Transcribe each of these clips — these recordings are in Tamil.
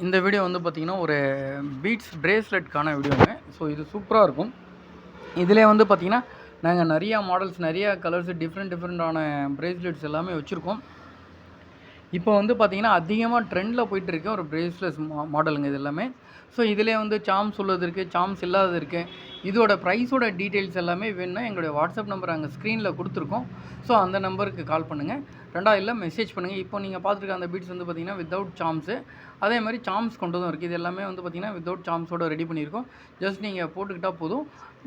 இந்த வீடியோ வந்து பார்த்திங்கன்னா ஒரு பீட்ஸ் பிரேஸ்லெட்கான வீடியோங்க. ஸோ இது சூப்பராக இருக்கும். இதிலே வந்து பார்த்திங்கன்னா நாங்கள் நிறையா மாடல்ஸ், நிறையா கலர்ஸ், டிஃப்ரெண்ட்டான பிரேஸ்லெட்ஸ் எல்லாமே வச்சுருக்கோம். இப்போ வந்து பார்த்திங்கன்னா அதிகமாக ட்ரெண்டில் போயிட்டுருக்க ஒரு பிரேஸ்லெட்ஸ் மாடலுங்க இது எல்லாமே. ஸோ இதிலே வந்து சாம்ஸ் உள்ளது இருக்குது, சாம்ஸ் இல்லாதது இருக்குது. இதோட ப்ரைஸோட டீட்டெயில்ஸ் எல்லாமே வேணும்னா எங்களுடைய வாட்ஸ்அப் நம்பர் அங்கே ஸ்க்ரீனில் கொடுத்துருக்கோம். ஸோ அந்த நம்பருக்கு கால் பண்ணுங்கள், இல்லை மெசேஜ் பண்ணுங்கள். இப்போ நீங்கள் பார்த்துருக்க அந்த பீட்ஸ் வந்து பார்த்திங்கன்னா வித்தவுட் சாம்ஸு, அதே மாதிரி சாம்ஸ் கொண்டதும் இருக்குது. இது எல்லாமே வந்து பார்த்திங்கன்னா வித்தவுட் சாம்ஸோட ரெடி பண்ணியிருக்கோம். ஜஸ்ட் நீங்கள் போட்டுக்கிட்டால் போதும்.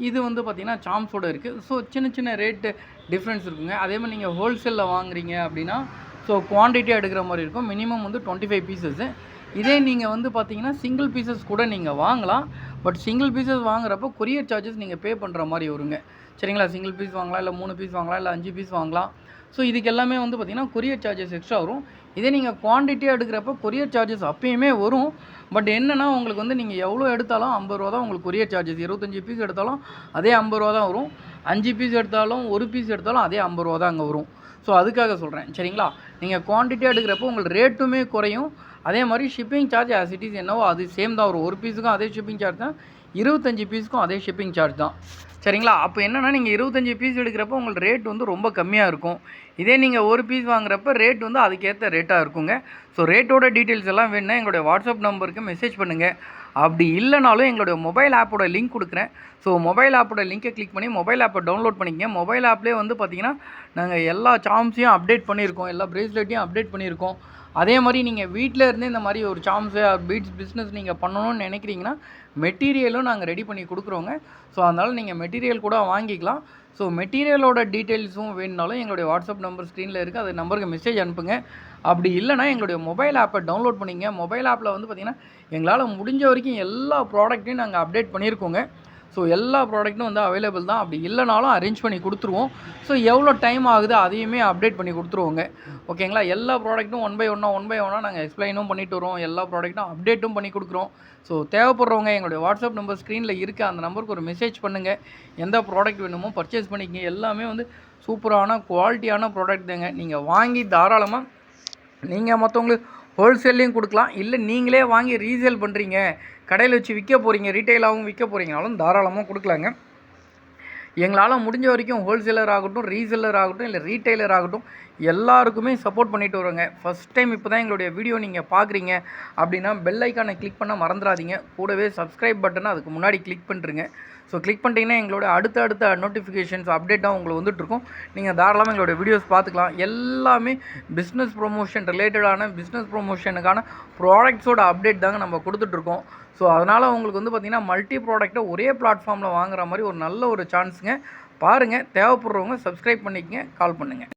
இது வந்து பார்த்திங்கன்னா சாம்ஸோடு இருக்குது. ஸோ சின்ன ரேட்டு டிஃப்ரென்ஸ் இருக்குங்க. அதே மாதிரி நீங்கள் ஹோல்சேலில் வாங்குறீங்க அப்படின்னா ஸோ குவான்டிட்டியாக எடுக்கிற மாதிரி இருக்கும். மினிமம் வந்து 25 பீசஸ்ஸு. இதே நீங்கள் வந்து பார்த்தீங்கன்னா சிங்கிள் பீசஸ் கூட நீங்கள் வாங்கலாம். பட் சிங்கிள் பீசஸ் வாங்குறப்போ கொரியர் சார்ஜஸ் நீங்கள் பே பண்ணுற மாதிரி வருங்க. சரிங்களா? சிங்கிள் பீஸ் வாங்கலாம், இல்லை 3 பீஸ் வாங்கலாம், இல்லை 5 பீஸ் வாங்கலாம். ஸோ இதுக்கு எல்லாமே வந்து பார்த்திங்கன்னா கொரியர் சார்ஜஸ் எக்ஸ்ட்ரா வரும். இதே நீங்கள் குவான்டிட்டியாக எடுக்கிறப்போ கொரியர் சார்ஜஸ் அப்பயுமே வரும். பட் என்னென்னா உங்களுக்கு வந்து நீங்கள் எவ்வளோ எடுத்தாலும் 50 ரூபா தான் உங்களுக்கு கொரியர் சார்ஜஸ். 25 பீஸ் எடுத்தாலும் அதே 50 ரூபா தான் வரும். 5 பீஸ் எடுத்தாலும் 1 பீஸ் எடுத்தாலும் அதே 50 ரூபா தான் அங்கே வரும். ஸோ அதுக்காக சொல்கிறேன். சரிங்களா? நீங்கள் குவான்டிட்டியாக எடுக்கிறப்போ உங்களுக்கு ரேட்டுமே குறையும். அதே மாதிரி shipping charge as it is என்னவோ அது சேம் தான் வரும். ஒரு பீஸுக்கும் அதே ஷிப்பிங் சார்ஜ் தான், 25 பீஸுக்கும் அதே ஷிப்பிங் சார்ஜ் தான். சரிங்களா? அப்போ என்னென்னா நீங்கள் 25 பீஸ் எடுக்கிறப்போ உங்களுக்கு ரேட் வந்து ரொம்ப கம்மியாக இருக்கும். இதே நீங்கள் ஒரு பீஸ் வாங்குறப்ப ரேட் வந்து அதுக்கேற்ற ரேட்டாக இருக்குங்க. ஸோ ரேட்டோட டீட்டெயில்ஸ் எல்லாம் வேணுன்னா எங்களுடைய வாட்ஸ்அப் நம்பருக்கு மெசேஜ் பண்ணுங்கள். அப்படி இல்லைனாலும் எங்களுடைய மொபைல் ஆப்போட லிங்க் கொடுக்குறேன். ஸோ மொபைல் ஆப்போட லிங்கை கிளிக் பண்ணி மொபைல் ஆப்பை டவுன்லோட் பண்ணிக்கங்க. மொபைல் ஆப்லேயே வந்து பார்த்திங்கன்னா நாங்கள் எல்லா சாம்ஸையும் அப்டேட் பண்ணியிருக்கோம், எல்லா பிரேஸ்லெட்டையும் அப்டேட் பண்ணியிருக்கோம். அதே மாதிரி நீங்கள் வீட்டில் இருந்து இந்த மாதிரி ஒரு சாம்ஸு பீட்ஸ் பிஸ்னஸ் நீங்கள் பண்ணணும்னு நினைக்கிறீங்கன்னா மெட்டீரியலும் நாங்கள் ரெடி பண்ணி கொடுக்குறோங்க. ஸோ அதனால் நீங்கள் மெட்டீரியல் கூட வாங்கிக்கலாம். ஸோ மெட்டீரியலோட டீட்டெயில்ஸும் வேணுனாலும் எங்களுடைய வாட்ஸ்அப் நம்பர் ஸ்க்ரீனில் இருக்குது, அது நம்பருக்கு மெசேஜ் அனுப்புங்க. அப்படி இல்லைனா எங்களுடைய மொபைல் ஆப்பை டவுன்லோட் பண்ணிங்க. மொபைல் ஆப்பில் வந்து பார்த்திங்கன்னா எங்களால் முடிஞ்ச வரைக்கும் எல்லா ப்ராடக்ட்டையும் நாங்கள் அப்டேட் பண்ணியிருக்கோங்க. ஸோ எல்லா ப்ராடக்ட்டும் வந்து அவைலபிள் தான். அப்படி இல்லைனாலும் அரேஞ்ச் பண்ணி கொடுத்துருவோம். ஸோ எவ்வளோ டைம் ஆகுது அதையுமே அப்டேட் பண்ணி கொடுத்துருவோங்க. ஓகேங்களா? எல்லா ப்ராடக்ட்டும் ஒன் பை ஒன்னாக நாங்கள் எக்ஸ்பிளைனும் பண்ணிட்டு வரோம். எல்லா ப்ராடக்ட்டும் அப்டேட்டும் பண்ணி கொடுக்குறோம். ஸோ தேவைப்படுறவங்க எங்களுடைய வாட்ஸ்அப் நம்பர் ஸ்க்ரீனில் இருக்குது, அந்த நம்பருக்கு ஒரு மெசேஜ் பண்ணுங்கள். எந்த ப்ராடக்ட் வேணுமோ பர்ச்சேஸ் பண்ணிக்கங்க. எல்லாமே வந்து சூப்பரான குவாலிட்டியான ப்ராடக்ட் தாங்க. நீங்கள் வாங்கி தாராளமாக நீங்கள் மற்றவங்களுக்கு ஹோல்சேல்லையும் கொடுக்கலாம். இல்லை நீங்களே வாங்கி ரீசேல் பண்ணுறீங்க, கடையில் வச்சு விற்க போகிறீங்க, ரீட்டைலாகவும் விற்க போகிறீங்கனாலும் தாராளமாக கொடுக்கலாங்க. எங்களால் முடிஞ்ச வரைக்கும் ஹோல்சேலர் ஆகட்டும், ரீசேலர் ஆகட்டும், இல்லை ரீட்டைலர் ஆகட்டும் எல்லாருக்குமே சப்போர்ட் பண்ணிட்டு வரோங்க. ஃபஸ்ட் டைம் இப்போ தான் எங்களுடைய வீடியோ நீங்கள் பார்க்குறீங்க அப்படின்னா பெல் ஐக்கானை கிளிக் பண்ண மறந்துடாதீங்க. கூடவே சப்ஸ்கிரைப் பட்டனை அதுக்கு முன்னாடி கிளிக் பண்ணுறீங்க. ஸோ கிளிக் பண்ணிட்டீங்கன்னா எங்களோட அடுத்த நோட்டிஃபிகேஷன்ஸ் அப்டேட்டாக உங்களுக்கு வந்துட்டுருக்கும். நீங்கள் தாராளமாக எங்களோட வீடியோஸ் பார்த்துக்கலாம். எல்லாமே பிஸ்னஸ் ப்ரொமோஷன் ரிலேட்டடான பிஸ்னஸ் ப்ரொமோஷனுக்கான ப்ராடக்ட்ஸோட அப்டேட் தாங்க நம்ம கொடுத்துட்ருக்கோம். ஸோ அதனால் உங்களுக்கு வந்து பார்த்திங்கன்னா மல்டி ப்ராடக்ட்டை ஒரே பிளாட்ஃபார்மில் வாங்குற மாதிரி ஒரு நல்ல ஒரு சான்ஸுங்க. பாருங்கள், தேவைப்படுறவங்க சப்ஸ்கிரைப் பண்ணிக்கங்க, கால் பண்ணுங்கள்.